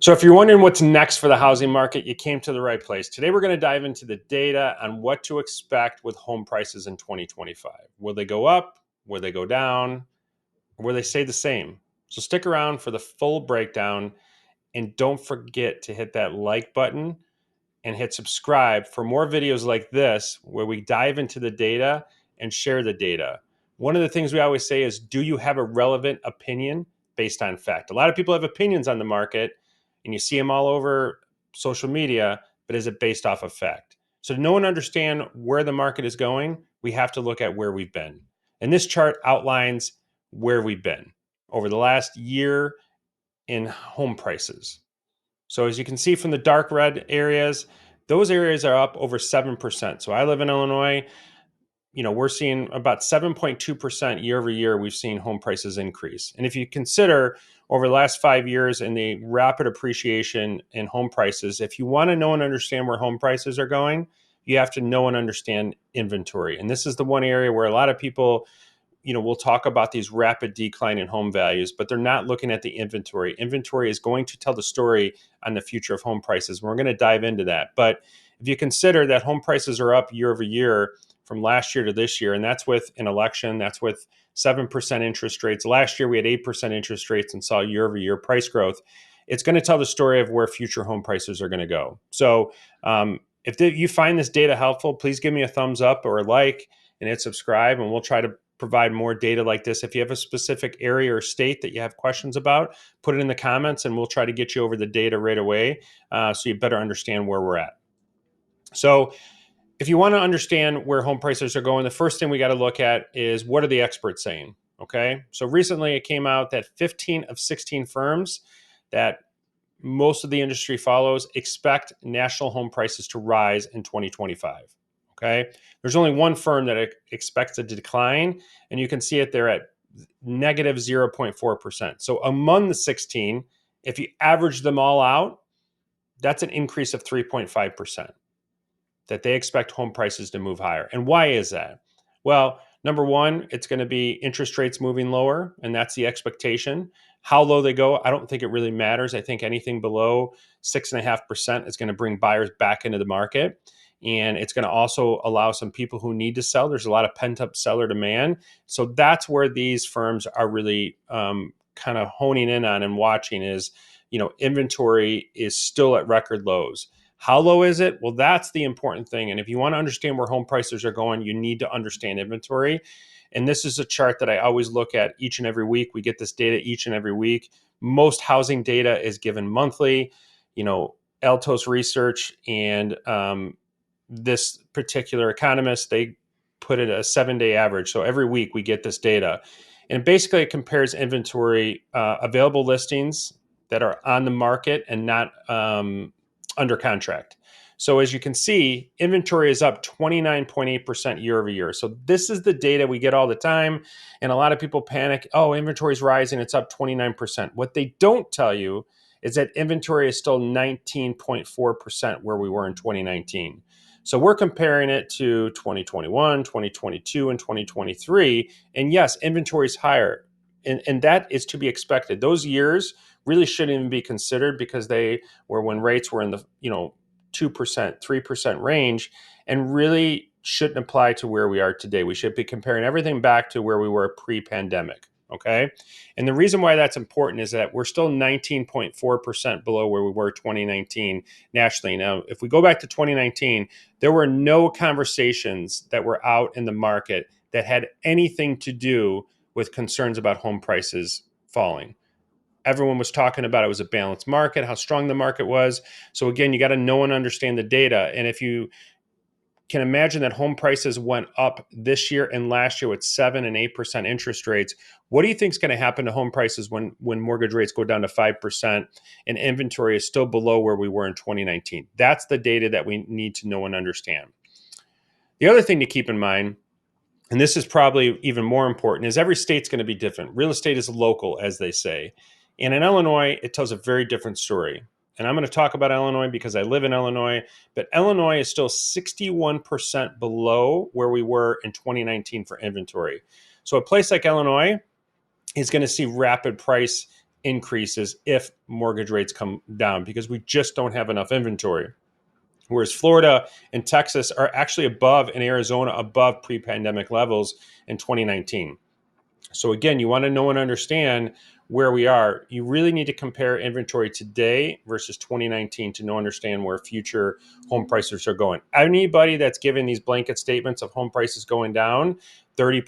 So if you're wondering what's next for the housing market, you came to the right place. Today, we're going to dive into the data on what to expect with home prices in 2025. Will they go up? Will they go down? Or will they stay the same? So stick around for the full breakdown, and don't forget to hit that like button and hit subscribe for more videos like this where we dive into the data and share the data. One of the things we always say is, do you have a relevant opinion based on fact? A lot of people have opinions on the market and you see them all over social media, but is it based off of fact? So to know and understand where the market is going, we have to look at where we've been. And this chart outlines where we've been over the last year in home prices. So as you can see from the dark red areas, those areas are up over 7%. So I live in Illinois. We're seeing about 7.2% year over year. We've seen home prices increase. And if you consider over the last 5 years and the rapid appreciation in home prices, if you want to know and understand where home prices are going, you have to know and understand inventory. And this is the one area where a lot of people we'll talk about these rapid decline in home values, but they're not looking at the inventory. Inventory is going to tell the story on the future of home prices. We're going to dive into that. But if you consider that home prices are up year over year from last year to this year, and that's with an election, that's with 7% interest rates. Last year, we had 8% interest rates and saw year over year price growth. It's going to tell the story of where future home prices are going to go. So if you find this data helpful, please give me a thumbs up or a like and hit subscribe, and we'll try to provide more data like this. If you have a specific area or state that you have questions about, put it in the comments and we'll try to get you over the data right away so you better understand where we're at. So if you want to understand where home prices are going, the first thing we got to look at is, what are the experts saying? Okay. So recently it came out that 15 of 16 firms that most of the industry follows expect national home prices to rise in 2025. Okay. There's only one firm that expects a decline, and you can see it there at negative 0.4%. So among the 16, if you average them all out, that's an increase of 3.5% that they expect home prices to move higher. And why is that? Well, number one, it's going to be interest rates moving lower, and that's the expectation. How low they go, I don't think it really matters. I think anything below 6.5% is going to bring buyers back into the market. And it's going to also allow some people who need to sell. There's a lot of pent up seller demand. So that's where these firms are really kind of honing in on and watching is, inventory is still at record lows. How low is it? Well, that's the important thing. And if you want to understand where home prices are going, you need to understand inventory. And this is a chart that I always look at each and every week. We get this data each and every week. Most housing data is given monthly. Altos Research and this particular economist, they put it a 7-day average. So every week we get this data. And basically it compares inventory, available listings that are on the market and not under contract. So as you can see, inventory is up 29.8% year over year. So this is the data we get all the time. And a lot of people panic, oh, inventory is rising, it's up 29%. What they don't tell you is that inventory is still 19.4% where we were in 2019. So we're comparing it to 2021, 2022, and 2023. And yes, inventory is higher. And that is to be expected. Those years really shouldn't even be considered because they were when rates were in the 2%, 3% range, and really shouldn't apply to where we are today. We should be comparing everything back to where we were pre-pandemic. Okay. And the reason why that's important is that we're still 19.4% below where we were 2019 nationally. Now, if we go back to 2019, there were no conversations that were out in the market that had anything to do with concerns about home prices falling. Everyone was talking about it was a balanced market, how strong the market was. So again, you got to know and understand the data. And if you can imagine that home prices went up this year and last year with 7 and 8% interest rates, what do you think is going to happen to home prices when mortgage rates go down to 5% and inventory is still below where we were in 2019? That's the data that we need to know and understand. The other thing to keep in mind, and this is probably even more important, is every state's going to be different. Real estate is local, as they say. And in Illinois, it tells a very different story. And I'm going to talk about Illinois because I live in Illinois, but Illinois is still 61% below where we were in 2019 for inventory. So a place like Illinois is going to see rapid price increases if mortgage rates come down because we just don't have enough inventory. Whereas Florida and Texas are actually above, and Arizona above pre-pandemic levels in 2019. So again, you want to know and understand where we are. You really need to compare inventory today versus 2019 to know understand where future home prices are going. Anybody that's giving these blanket statements of home prices going down 30%,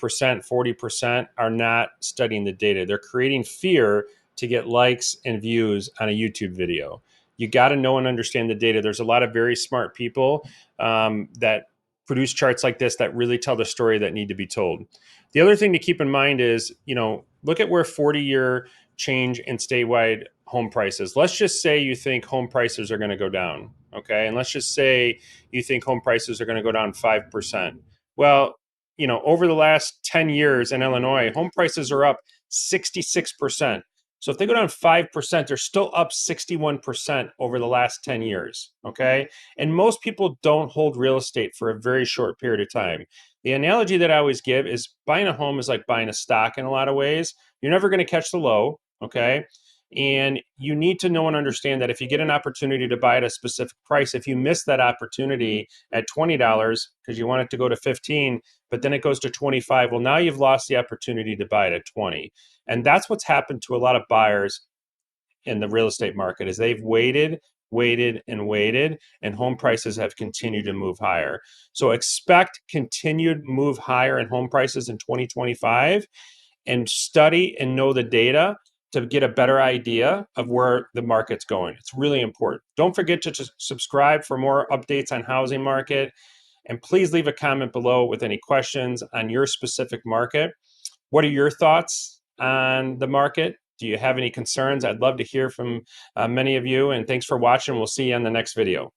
40% are not studying the data. They're creating fear to get likes and views on a YouTube video. You got to know and understand the data. There's a lot of very smart people that produce charts like this that really tell the story that need to be told. The other thing to keep in mind is, look at where 40-year change in statewide home prices. Let's just say you think home prices are going to go down, okay? And let's just say you think home prices are going to go down 5%. Well, over the last 10 years in Illinois, home prices are up 66%. So if they go down 5%, they're still up 61% over the last 10 years, okay? And most people don't hold real estate for a very short period of time. The analogy that I always give is buying a home is like buying a stock in a lot of ways. You're never going to catch the low, okay? And you need to know and understand that if you get an opportunity to buy at a specific price, if you miss that opportunity at $20 because you want it to go to 15, but then it goes to 25, well, now you've lost the opportunity to buy it at 20. And that's what's happened to a lot of buyers in the real estate market is they've waited, and home prices have continued to move higher. So expect continued move higher in home prices in 2025 and study and know the data to get a better idea of where the market's going. It's really important. Don't forget to just subscribe for more updates on housing market. And please leave a comment below with any questions on your specific market. What are your thoughts on the market? Do you have any concerns? I'd love to hear from many of you. And thanks for watching. We'll see you on the next video.